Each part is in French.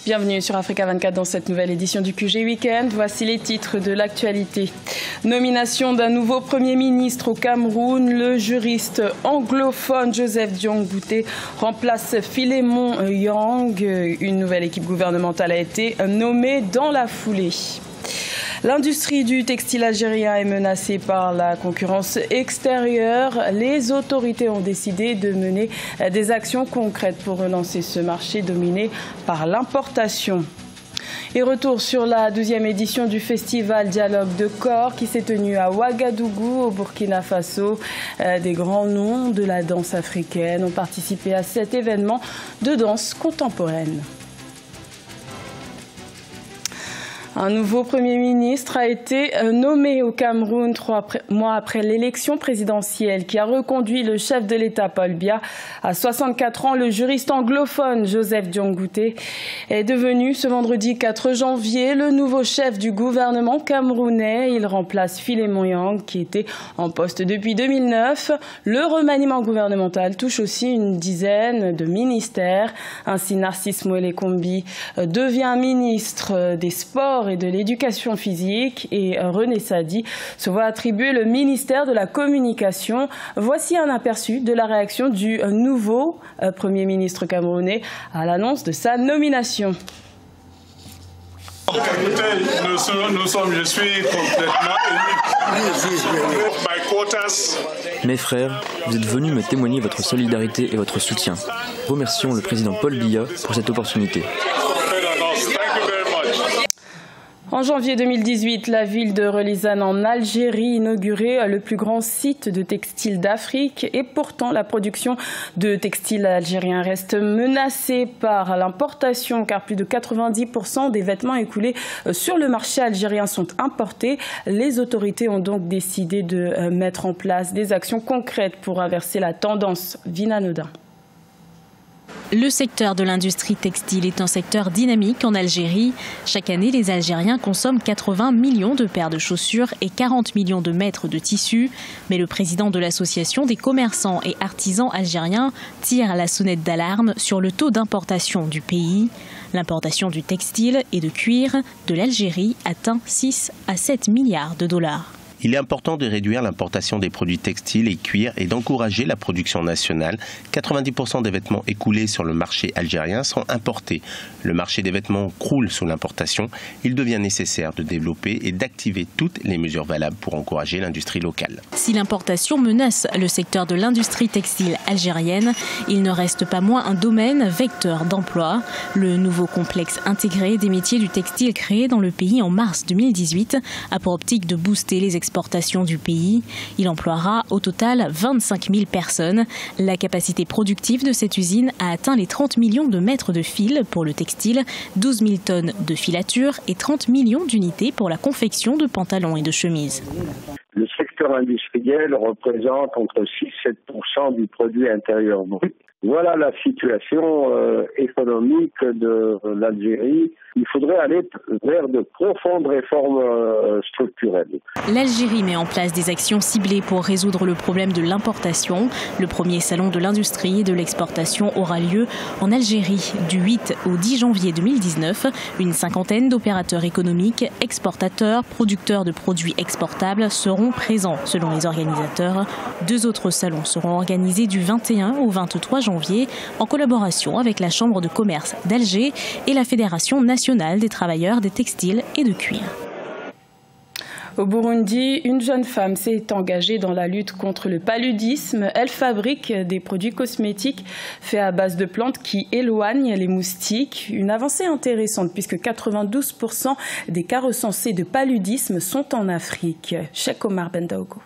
Bienvenue sur Africa 24 dans cette nouvelle édition du QG Weekend. Voici les titres de l'actualité. Nomination d'un nouveau Premier ministre au Cameroun. Le juriste anglophone Joseph Diong-Bouté remplace Philémon Yang. Une nouvelle équipe gouvernementale a été nommée dans la foulée. L'industrie du textile algérien est menacée par la concurrence extérieure. Les autorités ont décidé de mener des actions concrètes pour relancer ce marché dominé par l'importation. Et retour sur la 12e édition du festival Dialogue de corps qui s'est tenu à Ouagadougou au Burkina Faso. Des grands noms de la danse africaine ont participé à cet événement de danse contemporaine. Un nouveau Premier ministre a été nommé au Cameroun 3 mois après l'élection présidentielle qui a reconduit le chef de l'État Paul Biya. À 64 ans, le juriste anglophone Joseph Diong-Bouté est devenu ce vendredi 4 janvier le nouveau chef du gouvernement camerounais. Il remplace Philémon Yang qui était en poste depuis 2009. Le remaniement gouvernemental touche aussi une dizaine de ministères. Ainsi, Narcisse Moëlle Kombi devient ministre des Sports et de l'Éducation physique et René Sadi se voit attribuer le ministère de la Communication. Voici un aperçu de la réaction du nouveau Premier ministre camerounais à l'annonce de sa nomination. Écoutez, je suis complètement ému. Mes frères, vous êtes venus me témoigner votre solidarité et votre soutien. Remercions le président Paul Biya pour cette opportunité. En janvier 2018, la ville de Relizane en Algérie inaugurait le plus grand site de textile d'Afrique et pourtant la production de textiles algériens reste menacée par l'importation car plus de 90% des vêtements écoulés sur le marché algérien sont importés. Les autorités ont donc décidé de mettre en place des actions concrètes pour inverser la tendance. Vina Nodin. Le secteur de l'industrie textile est un secteur dynamique en Algérie. Chaque année, les Algériens consomment 80 millions de paires de chaussures et 40 millions de mètres de tissus. Mais le président de l'association des commerçants et artisans algériens tire la sonnette d'alarme sur le taux d'importation du pays. L'importation du textile et de cuir de l'Algérie atteint 6 à 7 milliards de dollars. Il est important de réduire l'importation des produits textiles et cuir et d'encourager la production nationale. 90% des vêtements écoulés sur le marché algérien sont importés. Le marché des vêtements croule sous l'importation. Il devient nécessaire de développer et d'activer toutes les mesures valables pour encourager l'industrie locale. Si l'importation menace le secteur de l'industrie textile algérienne, il ne reste pas moins un domaine vecteur d'emploi. Le nouveau complexe intégré des métiers du textile créé dans le pays en mars 2018 a pour optique de booster les exportations du pays. Il emploiera au total 25 000 personnes. La capacité productive de cette usine a atteint les 30 millions de mètres de fil pour le textile, 12 000 tonnes de filature et 30 millions d'unités pour la confection de pantalons et de chemises. Le secteur industriel représente entre 6 et 7% du produit intérieur brut. Voilà la situation économique de l'Algérie. Il faudrait aller vers de profondes réformes structurelles. L'Algérie met en place des actions ciblées pour résoudre le problème de l'importation. Le premier salon de l'industrie et de l'exportation aura lieu en Algérie du 8 au 10 janvier 2019. Une cinquantaine d'opérateurs économiques, exportateurs, producteurs de produits exportables seront présents selon les organisateurs. 2 autres salons seront organisés du 21 au 23 janvier en collaboration avec la Chambre de commerce d'Alger et la Fédération nationale des travailleurs des textiles et de cuir. Au Burundi, une jeune femme s'est engagée dans la lutte contre le paludisme. Elle fabrique des produits cosmétiques faits à base de plantes qui éloignent les moustiques. Une avancée intéressante puisque 92% des cas recensés de paludisme sont en Afrique. Cheikh Omar Bendaogo.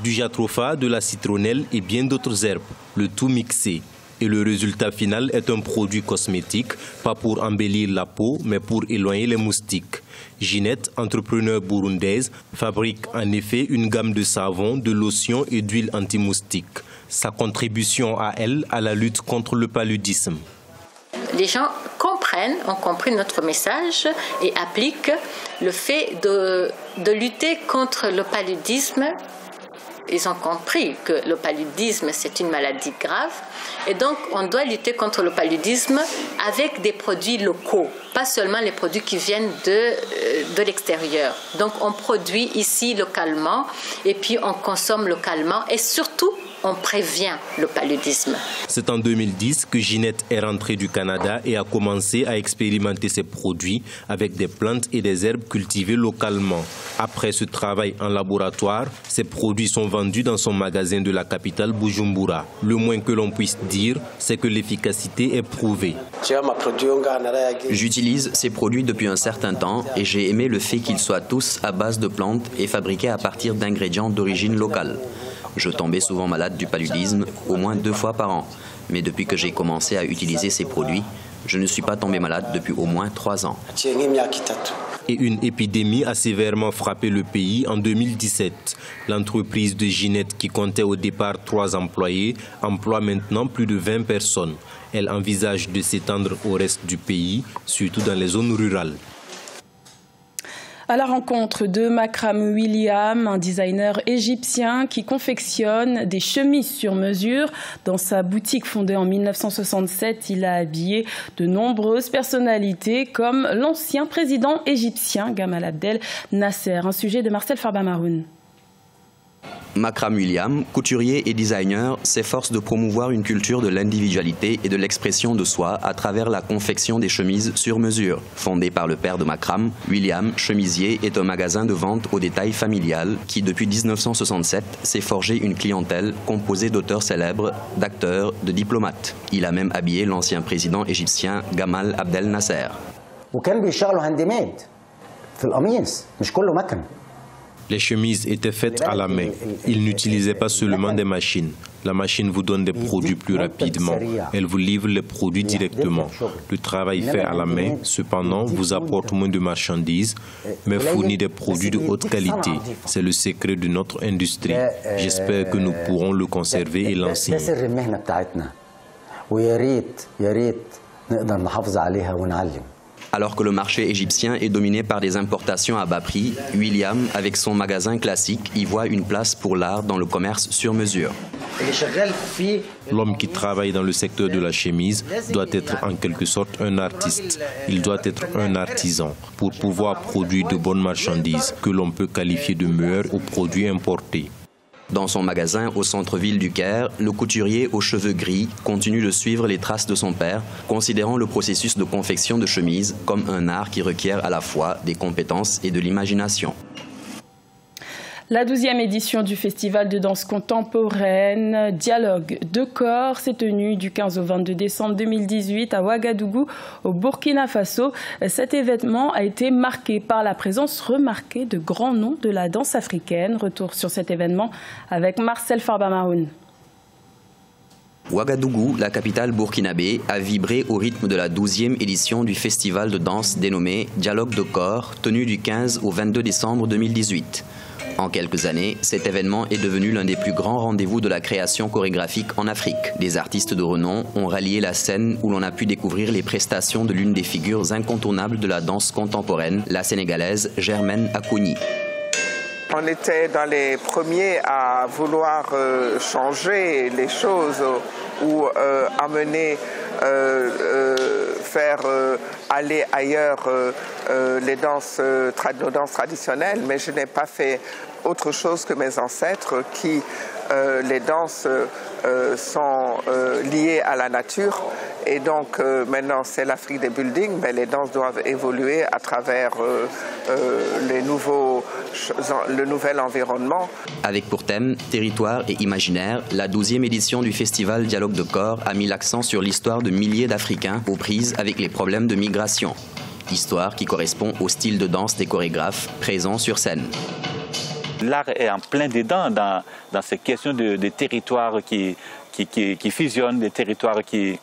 Du jatropha, de la citronnelle et bien d'autres herbes, le tout mixé. Et le résultat final est un produit cosmétique, pas pour embellir la peau, mais pour éloigner les moustiques. Ginette, entrepreneure burundaise, fabrique en effet une gamme de savons, de lotions et d'huiles anti-moustiques. Sa contribution à elle à la lutte contre le paludisme. Les gens ont compris notre message et appliquent le fait de lutter contre le paludisme Ils ont compris que le paludisme, c'est une maladie grave. Et donc, on doit lutter contre le paludisme avec des produits locaux, pas seulement les produits qui viennent de l'extérieur. Donc, on produit ici localement et puis on consomme localement et surtout, on prévient le paludisme. C'est en 2010 que Ginette est rentrée du Canada et a commencé à expérimenter ses produits avec des plantes et des herbes cultivées localement. Après ce travail en laboratoire, ces produits sont vendus dans son magasin de la capitale Bujumbura. Le moins que l'on puisse dire, c'est que l'efficacité est prouvée. J'utilise ces produits depuis un certain temps et j'ai aimé le fait qu'ils soient tous à base de plantes et fabriqués à partir d'ingrédients d'origine locale. Je tombais souvent malade du paludisme, au moins 2 fois par an. Mais depuis que j'ai commencé à utiliser ces produits, je ne suis pas tombé malade depuis au moins 3 ans. Et une épidémie a sévèrement frappé le pays en 2017. L'entreprise de Ginette, qui comptait au départ 3 employés, emploie maintenant plus de 20 personnes. Elle envisage de s'étendre au reste du pays, surtout dans les zones rurales. À la rencontre de Makram William, un designer égyptien qui confectionne des chemises sur mesure. Dans sa boutique fondée en 1967, il a habillé de nombreuses personnalités comme l'ancien président égyptien Gamal Abdel Nasser. Un sujet de Marcel Farba-Maroun. Makram William, couturier et designer, s'efforce de promouvoir une culture de l'individualité et de l'expression de soi à travers la confection des chemises sur mesure. Fondé par le père de Makram, William Chemisier est un magasin de vente au détail familial qui, depuis 1967, s'est forgé une clientèle composée d'auteurs célèbres, d'acteurs, de diplomates. Il a même habillé l'ancien président égyptien Gamal Abdel Nasser. Les chemises étaient faites à la main. Ils n'utilisaient pas seulement des machines. La machine vous donne des produits plus rapidement. Elle vous livre les produits directement. Le travail fait à la main, cependant, vous apporte moins de marchandises, mais fournit des produits de haute qualité. C'est le secret de notre industrie. J'espère que nous pourrons le conserver et l'enseigner. Alors que le marché égyptien est dominé par des importations à bas prix, William, avec son magasin classique, y voit une place pour l'art dans le commerce sur mesure. L'homme qui travaille dans le secteur de la chemise doit être en quelque sorte un artiste. Il doit être un artisan pour pouvoir produire de bonnes marchandises que l'on peut qualifier de meilleures aux produits importés. Dans son magasin au centre-ville du Caire, le couturier aux cheveux gris continue de suivre les traces de son père, considérant le processus de confection de chemises comme un art qui requiert à la fois des compétences et de l'imagination. La 12e édition du Festival de danse contemporaine Dialogue de corps s'est tenue du 15 au 22 décembre 2018 à Ouagadougou, au Burkina Faso. Cet événement a été marqué par la présence remarquée de grands noms de la danse africaine. Retour sur cet événement avec Marcel Farba-Maroun. Ouagadougou, la capitale burkinabé, a vibré au rythme de la 12e édition du festival de danse dénommé Dialogue de corps, tenu du 15 au 22 décembre 2018. En quelques années, cet événement est devenu l'un des plus grands rendez-vous de la création chorégraphique en Afrique. Des artistes de renom ont rallié la scène où l'on a pu découvrir les prestations de l'une des figures incontournables de la danse contemporaine, la sénégalaise Germaine Acogny. On était dans les premiers à vouloir changer les choses ou amener, faire aller ailleurs nos danses traditionnelles, mais je n'ai pas fait autre chose que mes ancêtres qui, les danses sont liées à la nature et donc maintenant c'est l'Afrique des buildings, mais les danses doivent évoluer à travers le nouvel environnement. Avec pour thème territoire et imaginaire, la 12e édition du festival Dialogue de corps a mis l'accent sur l'histoire de milliers d'Africains aux prises avec les problèmes de migration. Histoire qui correspond au style de danse des chorégraphes présents sur scène. L'art est en plein dedans dans ces questions de territoires qui fusionnent, des territoires qui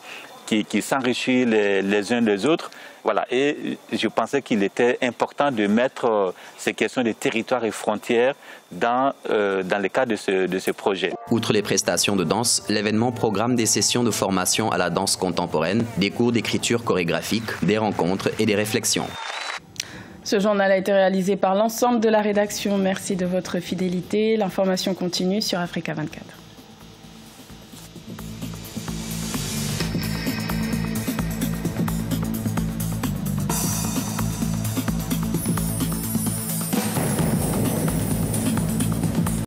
s'enrichissent les uns les autres. Voilà. Et je pensais qu'il était important de mettre ces questions de territoires et frontières dans le cadre de ce projet. Outre les prestations de danse, l'événement programme des sessions de formation à la danse contemporaine, des cours d'écriture chorégraphique, des rencontres et des réflexions. Ce journal a été réalisé par l'ensemble de la rédaction. Merci de votre fidélité. L'information continue sur Africa 24.